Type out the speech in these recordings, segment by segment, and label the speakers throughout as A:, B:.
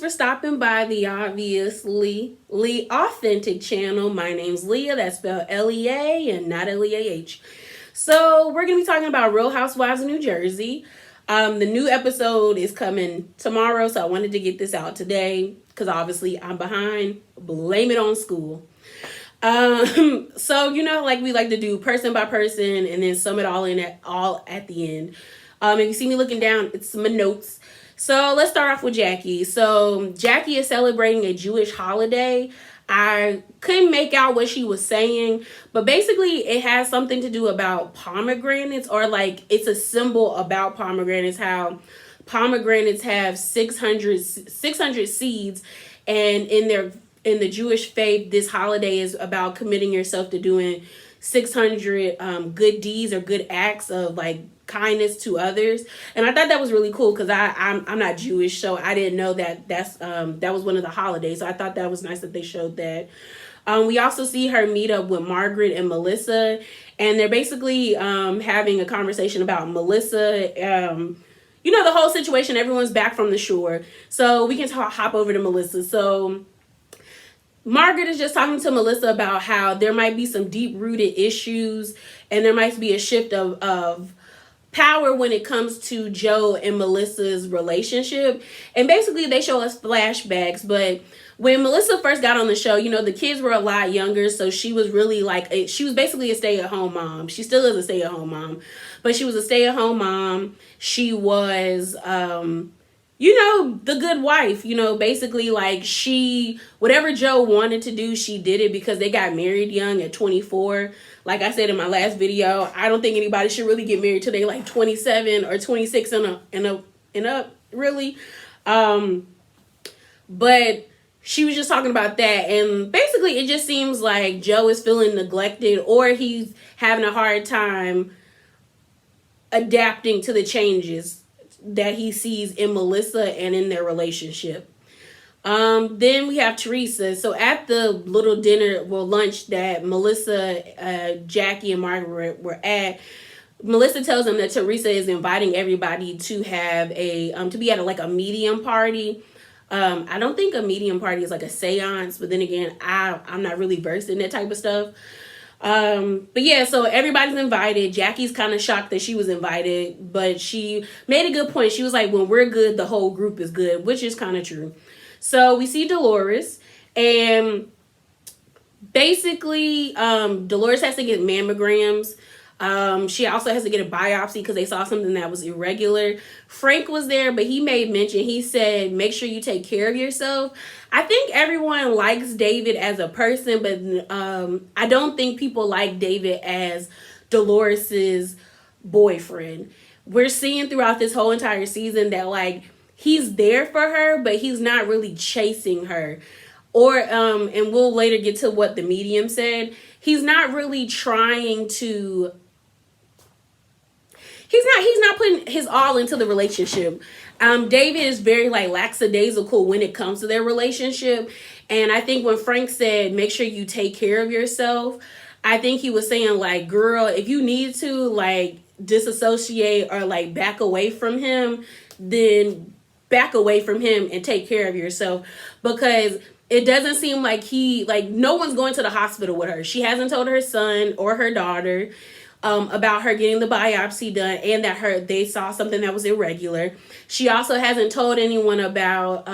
A: for stopping by the obviously authentic channel. My name's Leah. That's spelled L-E-A and not L-E-A-H. So we're going to be talking about Real Housewives of New Jersey. The new episode is coming tomorrow, so I wanted to get this out today because obviously I'm behind. Blame it on school. So like we like to do person by person and then sum it all in at the end. If you see me looking down, it's my notes. So let's start off with Jackie. So Jackie is celebrating a Jewish holiday. I couldn't make out what she was saying, but basically it has something to do about pomegranates, or like it's a symbol about pomegranates, how pomegranates have 600 seeds, and in the Jewish faith, this holiday is about committing yourself to doing 600 good deeds or good acts of like kindness to others. And I thought that was really cool because I'm not Jewish, so I didn't know that that was one of the holidays. So I thought that was nice that they showed that. We also see her meet up with Margaret and Melissa, and they're basically having a conversation about Melissa. The whole situation. Everyone's back from the shore, so we can hop over to Melissa. So Margaret is just talking to Melissa about how there might be some deep-rooted issues and there might be a shift of power when it comes to Joe and Melissa's relationship. And basically they show us flashbacks, but when Melissa first got on the show, the kids were a lot younger, so she was really she was basically a stay-at-home mom. She still is a stay-at-home mom, but she was a stay-at-home mom. She was the good wife, basically whatever Joe wanted to do, she did it because they got married young at 24. Like I said in my last video, I don't think anybody should really get married till they like 27 or 26 and up, really. But she was just talking about that, and basically it just seems like Joe is feeling neglected, or he's having a hard time adapting to the changes that he sees in Melissa and in their relationship. Then we have Teresa. So at the little lunch that Melissa, Jackie, and Margaret were at, Melissa tells them that Teresa is inviting everybody to have to be at a medium party. I don't think a medium party is like a seance, but then again, I'm not really versed in that type of stuff. But yeah, so everybody's invited. Jackie's kind of shocked that she was invited, but she made a good point. She was like, when we're good, the whole group is good, which is kind of true. So we see Dolores, and basically, Dolores has to get mammograms. She also has to get a biopsy because they saw something that was irregular. Frank was there, but he made mention. He said, make sure you take care of yourself. I think everyone likes David as a person, but I don't think people like David as Dolores's boyfriend. We're seeing throughout this whole entire season that he's there for her, but he's not really chasing her. Or and we'll later get to what the medium said. He's not really trying to. He's not putting his all into the relationship. David is very lackadaisical when it comes to their relationship. And I think when Frank said, make sure you take care of yourself, I think he was saying girl, if you need to disassociate or back away from him, then back away from him and take care of yourself. Because it doesn't seem like no one's going to the hospital with her. She hasn't told her son or her daughter about her getting the biopsy done and that they saw something that was irregular. She also hasn't told anyone about,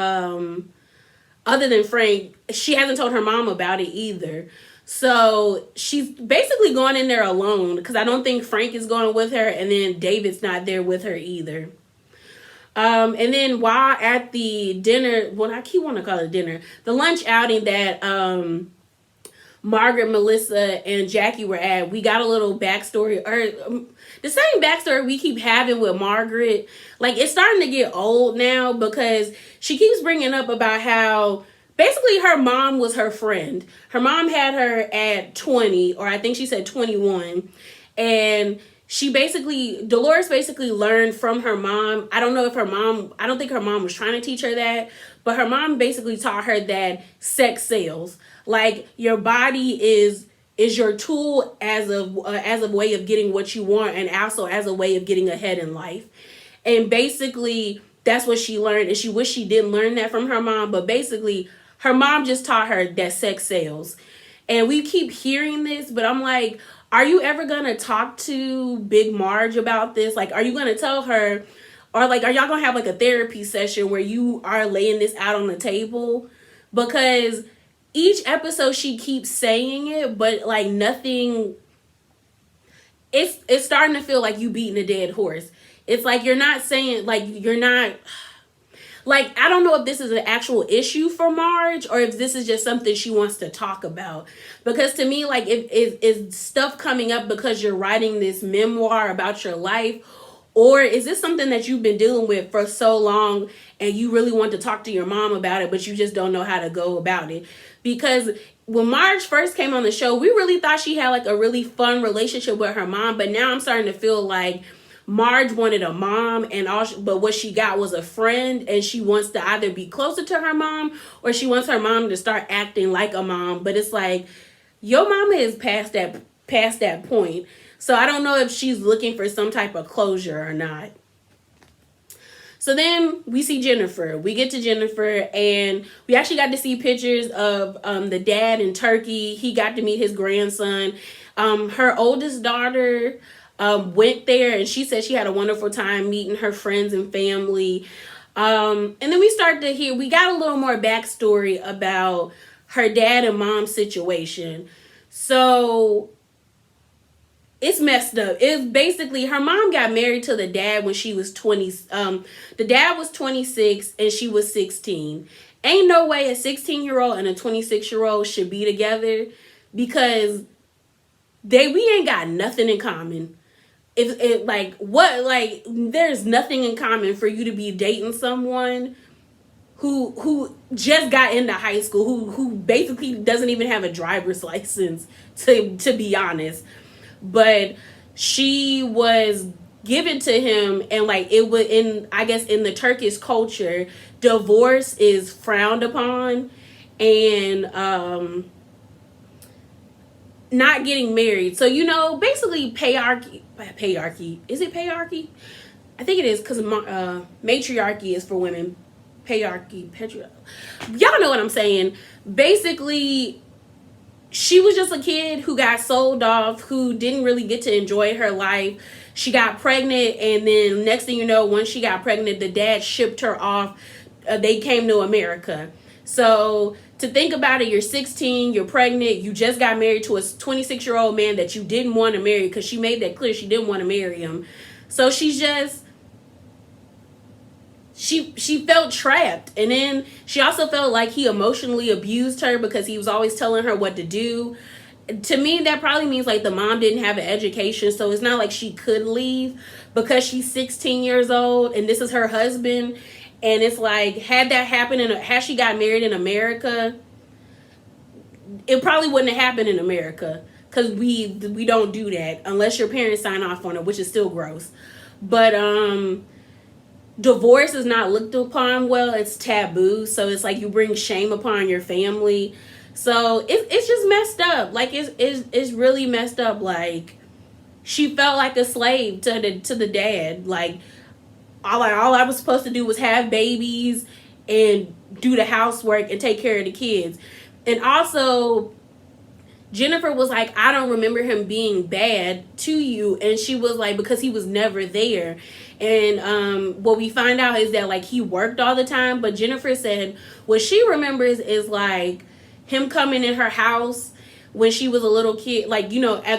A: other than Frank, she hasn't told her mom about it either. So she's basically going in there alone because I don't think Frank is going with her, and then David's not there with her either. And then while at the dinner, I keep wanting to call it dinner, the lunch outing that Margaret, Melissa, and Jackie were at, we got a little backstory, or the same backstory we keep having with Margaret. It's starting to get old now because she keeps bringing up about how basically her mom was her friend. Her mom had her at 20, or I think she said 21, and Dolores basically learned from her mom. I don't think her mom was trying to teach her that, but her mom basically taught her that sex sells. Your body is your tool as a way of getting what you want, and also as a way of getting ahead in life. And basically that's what she learned, and she wished she didn't learn that from her mom. But basically, her mom just taught her that sex sells. And we keep hearing this, but I'm like, are you ever gonna talk to Big Marge about this? Like, are you gonna tell her, or like, are y'all gonna have like a therapy session where you are laying this out on the table? Because each episode she keeps saying it, but like nothing. It's starting to feel like you beating a dead horse. It's like you're not saying, like, you're not, like, I don't know if this is an actual issue for Marge or if this is just something she wants to talk about. Because to me, like, is stuff coming up because you're writing this memoir about your life? Or is this something that you've been dealing with for so long and you really want to talk to your mom about it, but you just don't know how to go about it? Because when Marge first came on the show, we really thought she had like a really fun relationship with her mom. But now I'm starting to feel like Marge wanted a mom, and but what she got was a friend, and she wants to either be closer to her mom or she wants her mom to start acting like a mom. But it's like, your mama is past that point. So I don't know if she's looking for some type of closure or not. So then we see Jennifer. We get to Jennifer, and we actually got to see pictures of the dad in Turkey. He got to meet his grandson. Her oldest daughter went there, and she said she had a wonderful time meeting her friends and family. And then we started to hear, we got a little more backstory about her dad and mom's situation. So it's messed up. It's basically, her mom got married to the dad when she was 20. The dad was 26 and she was 16. Ain't no way a 16-year-old and a 26-year-old should be together, because we ain't got nothing in common. There's nothing in common for you to be dating someone who just got into high school, who basically doesn't even have a driver's license, to be honest. But she was given to him, and like, it was I guess in the Turkish culture, divorce is frowned upon, and not getting married. So, basically patriarchy. Is it patriarchy? I think it is, because matriarchy is for women. Patriarchy. Y'all know what I'm saying. Basically, she was just a kid who got sold off, who didn't really get to enjoy her life. She got pregnant, and then next thing you know, once she got pregnant, the dad shipped her off. They came to America. So to think about it, you're 16, you're pregnant, you just got married to a 26-year-old man that you didn't want to marry, because she made that clear she didn't want to marry him. So she's just, she felt trapped. And then she also felt like he emotionally abused her because he was always telling her what to do. To me, that probably means like the mom didn't have an education, so it's not like she could leave, because she's 16 years old and this is her husband. And it's like, had that happened, had she got married in America, it probably wouldn't have happened in America, because we don't do that unless your parents sign off on it, which is still gross. But divorce is not looked upon well. It's taboo, so it's like you bring shame upon your family. So it's just messed up. Like, it's really messed up. Like, she felt like a slave to the dad. Like, all I was supposed to do was have babies and do the housework and take care of the kids. And also, Jennifer was like, I don't remember him being bad to you. And she was like, because he was never there. And what we find out is that, like, he worked all the time. But Jennifer said what she remembers is like him coming in her house when she was a little kid, like,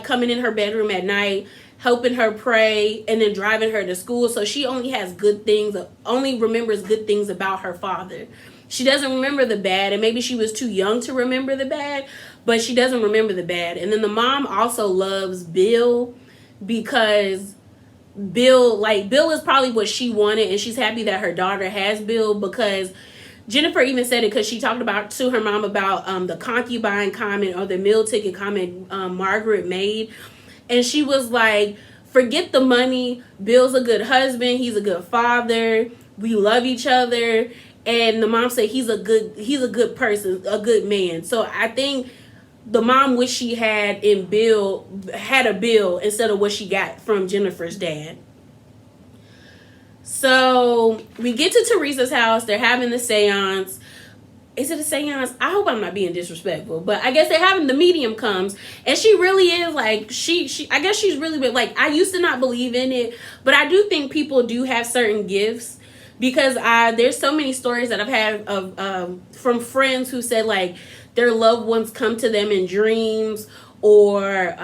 A: coming in her bedroom at night, helping her pray, and then driving her to school. So she only remembers good things about her father. She doesn't remember the bad, and maybe she was too young to remember the bad, but she doesn't remember the bad. And then the mom also loves Bill, because Bill is probably what she wanted, and she's happy that her daughter has Bill, because Jennifer even said it, because she talked to her mom about the concubine comment, or the meal ticket comment Margaret made. And she was like, forget the money. Bill's a good husband. He's a good father. We love each other. And the mom said he's a good person, a good man. So I think the mom wished she had a Bill instead of what she got from Jennifer's dad. So we get to Teresa's house. They're having the seance. Is it a seance? I hope I'm not being disrespectful, but I guess they're having the medium comes, and she really is like she. I guess she's really like, I used to not believe in it, but I do think people do have certain gifts, because there's so many stories that I've had of from friends who said like their loved ones come to them in dreams, or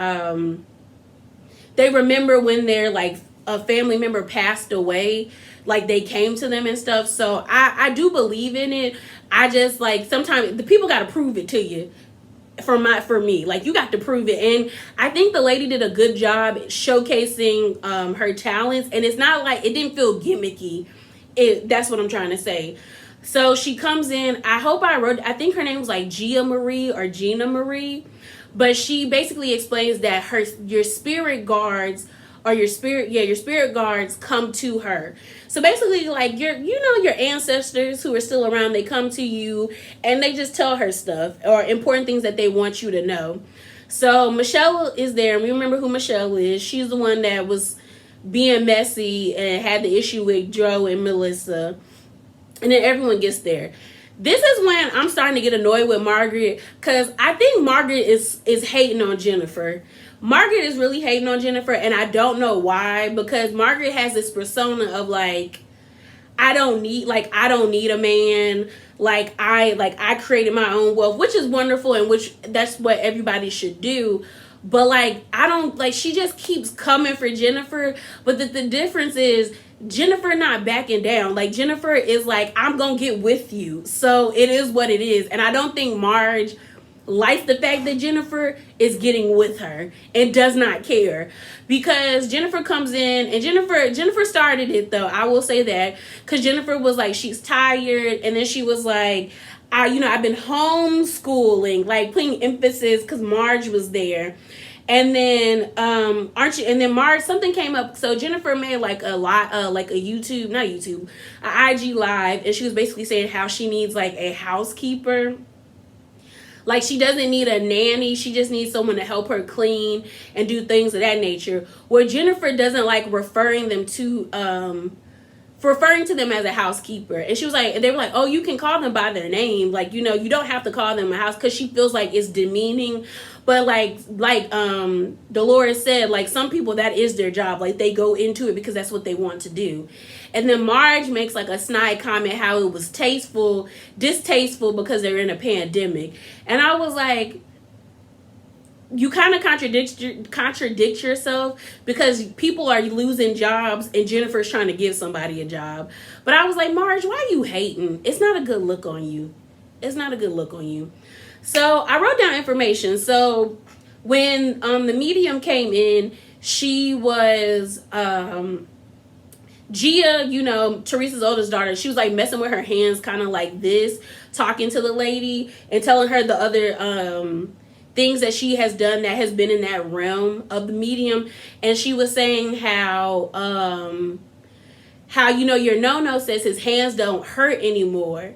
A: they remember when their like a family member passed away, like they came to them and stuff. So I do believe in it. I just like sometimes the people got to prove it to you. For me, like, you got to prove it. And I think the lady did a good job showcasing her talents, and it's not like it didn't feel gimmicky. That's what I'm trying to say. So she comes in. I think her name was like Gia Marie or Gina Marie, but she basically explains that your spirit guards your spirit guards come to her. So basically, like, your ancestors who are still around, they come to you and they just tell her stuff or important things that they want you to know. So Michelle is there, and we remember who Michelle is. She's the one that was being messy and had the issue with Joe and Melissa. And then everyone gets there. This is when I'm starting to get annoyed with Margaret, because I think Margaret is hating on Jennifer. Margaret is really hating on Jennifer, and I don't know why, because Margaret has this persona of like, I don't need a man. I created my own wealth, which is wonderful, and which that's what everybody should do. But like, I don't like, she just keeps coming for Jennifer. But the difference is Jennifer not backing down. Like, Jennifer is like, I'm gonna get with you. So it is what it is. And I don't think Marge likes the fact that Jennifer is getting with her and does not care, because Jennifer comes in, and Jennifer started it though. I will say that, because Jennifer was like, she's tired, and then she was like, I've been homeschooling, like putting emphasis because Marge was there. And then and then Marge, something came up. So Jennifer made like a IG live, and she was basically saying how she needs like a housekeeper. Like, she doesn't need a nanny. She just needs someone to help her clean and do things of that nature. Where Jennifer doesn't like referring to them as a housekeeper. And she was like, they were like, oh, you can call them by their name. Like, you don't have to call them a house, because she feels like it's demeaning. But like Dolores said, like, some people, that is their job. Like, they go into it because that's what they want to do. And then Marge makes like a snide comment how it was distasteful because they're in a pandemic. And I was like, you kind of contradict yourself, because people are losing jobs and Jennifer's trying to give somebody a job. But I was like, Marge, why are you hating? It's not a good look on you. It's not a good look on you. So I wrote down information. So when the medium came in, she was Gia, Teresa's oldest daughter. She was like messing with her hands kind of like this, talking to the lady and telling her the other things that she has done that has been in that realm of the medium. And she was saying how your no-no says his hands don't hurt anymore.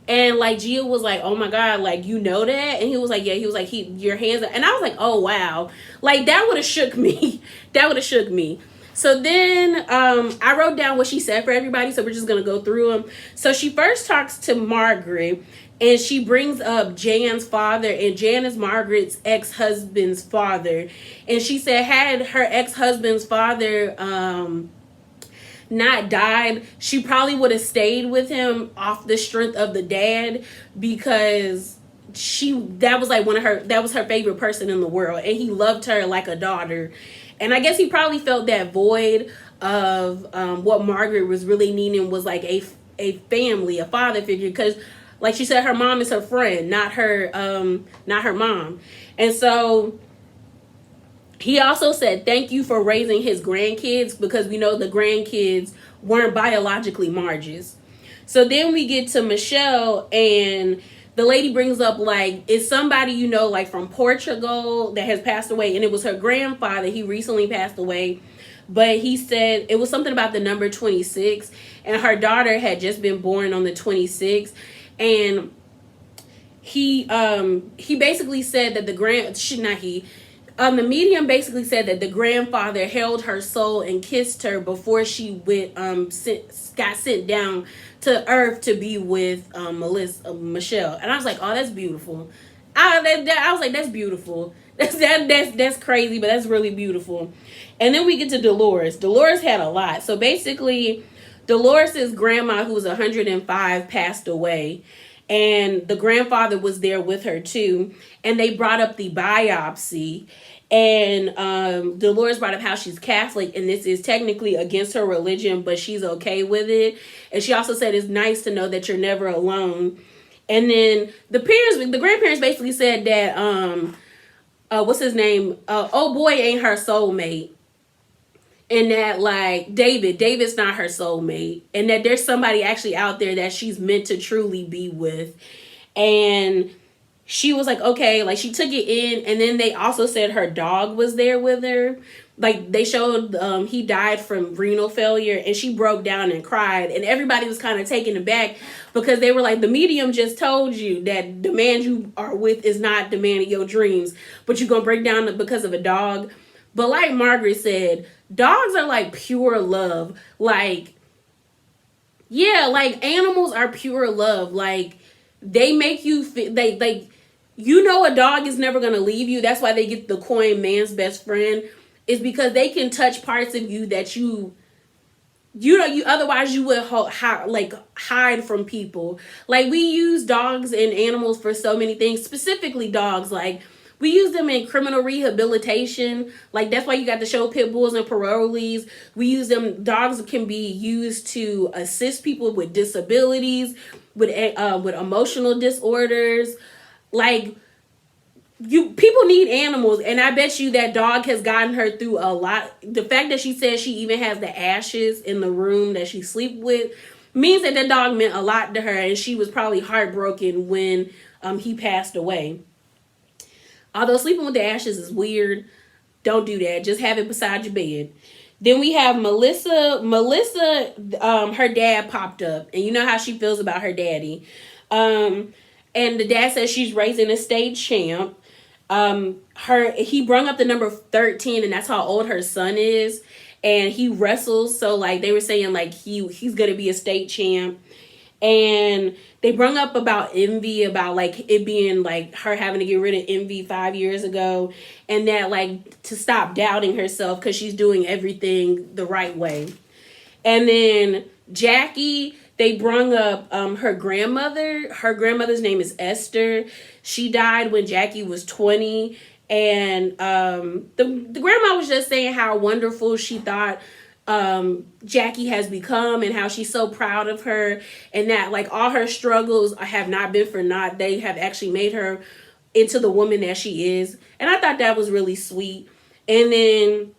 A: And like, Gia was like, oh my God, like, you know that? And he was like, yeah. He was like, your hands are... And I was like, oh wow. Like, that would have shook me. That would have shook me. So then I wrote down what she said for everybody. So we're just going to go through them. So she first talks to Margaret, and she brings up Jan's father, and Jan is Margaret's ex-husband's father. And she said, had her ex-husband's father not died, she probably would have stayed with him off the strength of the dad, because that was her favorite person in the world, and he loved her like a daughter. And I guess he probably felt that void of what Margaret was really needing was like a family, a father figure, because like she said, her mom is her friend, not her mom. And so he also said, thank you for raising his grandkids, because we know the grandkids weren't biologically Marge's. So then we get to Michelle, and the lady brings up, like, is somebody, like from Portugal that has passed away. And it was her grandfather. He recently passed away. But he said it was something about the number 26. And her daughter had just been born on the 26th. And he basically said that The medium basically said that the grandfather held her soul and kissed her before she got sent down to Earth to be with Michelle. And I was like, oh, that's beautiful. I was like, that's beautiful. That's crazy, but that's really beautiful. And then we get to Dolores. Dolores had a lot. So basically, Dolores's grandma, who was 105, passed away, and the grandfather was there with her too. And they brought up the biopsy, and Dolores brought up how she's Catholic, and this is technically against her religion, but she's okay with it. And she also said it's nice to know that you're never alone. And then the grandparents basically said that what's his name? Oh boy, ain't her soulmate. And that like David's not her soulmate, and that there's somebody actually out there that she's meant to truly be with. And she was like, okay, like she took it in. And then they also said her dog was there with her. Like they showed he died from renal failure, and she broke down and cried, and everybody was kind of taken aback because they were like, the medium just told you that the man you are with is not the man of your dreams, but you're gonna break down because of a dog. But like Margaret said, dogs are like pure love. Like, yeah, like animals are pure love. Like they make you feel you know a dog is never gonna leave you. That's why they get the coin man's best friend, is because they can touch parts of you that you otherwise you would hide from people. Like we use dogs and animals for so many things, specifically dogs. Like we use them in criminal rehabilitation. Like that's why you got the show pit bulls and parolees. We use them. Dogs can be used to assist people with disabilities, with emotional disorders. Like people need animals, and I bet you that dog has gotten her through a lot. The fact that she says she even has the ashes in the room that she sleep with means that dog meant a lot to her, and she was probably heartbroken when he passed away. Although sleeping with the ashes is weird, don't do that. Just have it beside your bed. Then we have Melissa. Her dad popped up, and you know how she feels about her daddy. And the dad says she's raising a state champ. He brung up the number 13, and that's how old her son is. And he wrestles, so like they were saying, like he's gonna be a state champ. And they brung up about envy, about like it being like her having to get rid of envy 5 years ago, and that like to stop doubting herself because she's doing everything the right way. And then Jackie, they brung up her grandmother. Her grandmother's name is Esther. She died when Jackie was 20. And the grandma was just saying how wonderful she thought Jackie has become, and how she's so proud of her, and that like all her struggles have not been for naught. They have actually made her into the woman that she is. And I thought that was really sweet. And then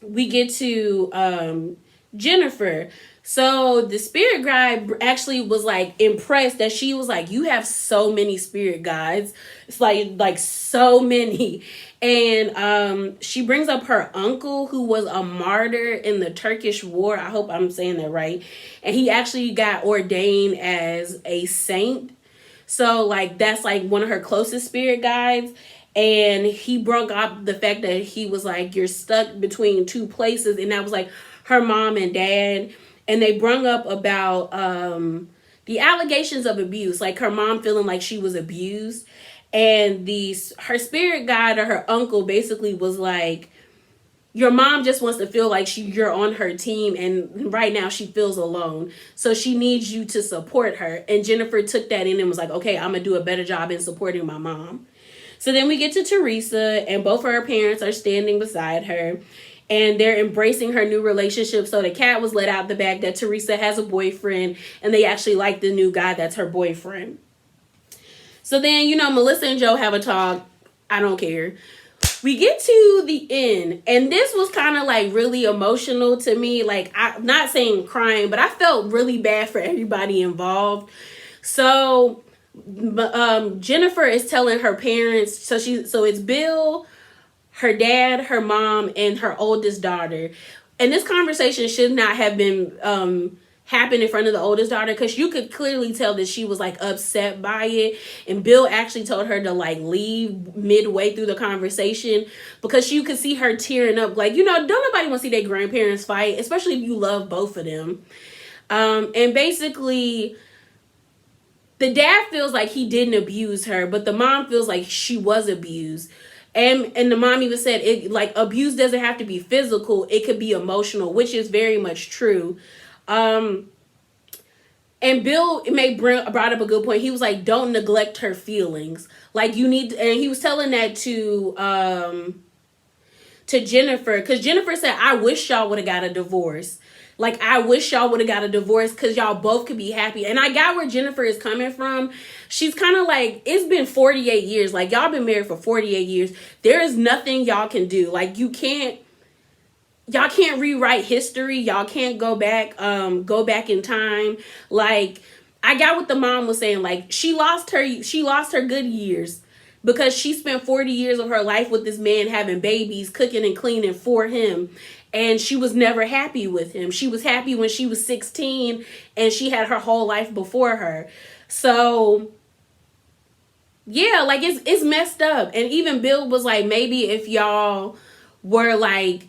A: we get to Jennifer. So the spirit guide actually was like impressed that she was like, you have so many spirit guides. It's like so many. And she brings up her uncle, who was a martyr in the Turkish war. I hope I'm saying that right. And he actually got ordained as a saint. So like that's like one of her closest spirit guides. And he brought up the fact that he was like, you're stuck between two places. And that was like her mom and dad. And they brung up about the allegations of abuse, like her mom feeling like she was abused. And her spirit guide, or her uncle, basically was like, your mom just wants to feel like you're on her team, and right now she feels alone. So she needs you to support her. And Jennifer took that in and was like, okay, I'm going to do a better job in supporting my mom. So then we get to Teresa, and both of her parents are standing beside her. And they're embracing her new relationship. So the cat was let out the bag that Teresa has a boyfriend, and they actually like the new guy that's her boyfriend. So then, Melissa and Joe have a talk. I don't care. We get to the end, and this was kind of like really emotional to me. Like, I'm not saying crying, but I felt really bad for everybody involved. So Jennifer is telling her parents, so it's Bill, her dad, her mom, and her oldest daughter. And this conversation should not have been happened in front of the oldest daughter, because you could clearly tell that she was like upset by it. And Bill actually told her to like leave midway through the conversation, because you could see her tearing up. Like, don't nobody want to see their grandparents fight, especially if you love both of them. And basically, the dad feels like he didn't abuse her, but the mom feels like she was abused. And the mom even said, it like, abuse doesn't have to be physical, it could be emotional, which is very much true. And Bill brought up a good point. He was like, don't neglect her feelings. Like, you need, and he was telling that to Jennifer, because Jennifer said, I wish y'all would have got a divorce. Like, I wish y'all would have got a divorce because y'all both could be happy. And I got where Jennifer is coming from. She's kind of like, it's been 48 years. Like, y'all been married for 48 years. There is nothing y'all can do. Like, y'all can't rewrite history. Y'all can't go back in time. Like, I got what the mom was saying. Like, she lost her good years because she spent 40 years of her life with this man, having babies, cooking and cleaning for him. And she was never happy with him. She was happy when she was 16 and she had her whole life before her. So, yeah, like, it's messed up. And even Bill was like, maybe if y'all were like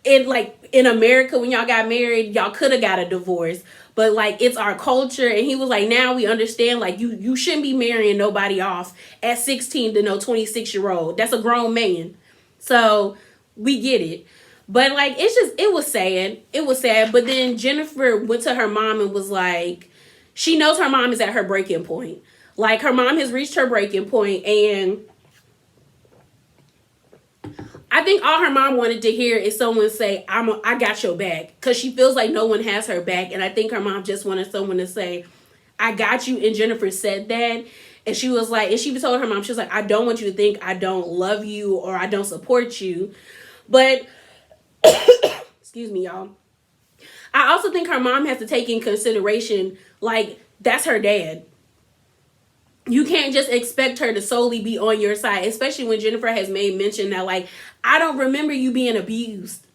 A: in America when y'all got married, y'all could have got a divorce. But like, it's our culture. And he was like, now we understand, like, you shouldn't be marrying nobody off at 16 to no 26-year-old. That's a grown man. So we get it. But like, it was sad. It was sad. But then Jennifer went to her mom and was like, she knows her mom is at her breaking point. Like, her mom has reached her breaking point, and I think all her mom wanted to hear is someone say, I got your back. Because she feels like no one has her back. And I think her mom just wanted someone to say, I got you. And Jennifer said that. And she was like, and she told her mom, she was like, I don't want you to think I don't love you or I don't support you. But, excuse me, y'all. I also think her mom has to take in consideration, like, that's her dad. You can't just expect her to solely be on your side, especially when Jennifer has made mention that, like, I don't remember you being abused.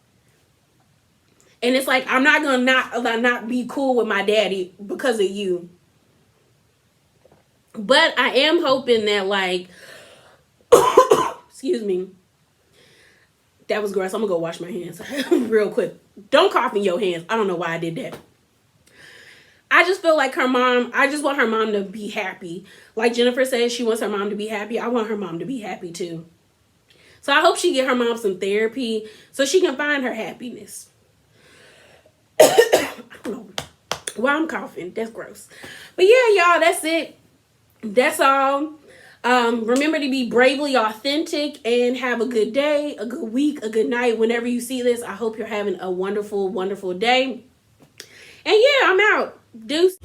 A: And it's like, I'm not going to not be cool with my daddy because of you. But I am hoping that, like, excuse me. That was gross. I'm going to go wash my hands real quick. Don't cough in your hands. I don't know why I did that. I just feel like I just want her mom to be happy. Like Jennifer says, she wants her mom to be happy. I want her mom to be happy too. So I hope she get her mom some therapy so she can find her happiness. I don't know why I'm coughing. That's gross. But yeah, y'all, that's it. That's all. Remember to be bravely authentic and have a good day, a good week, a good night. Whenever you see this, I hope you're having a wonderful, wonderful day. And yeah, I'm out. Deuce.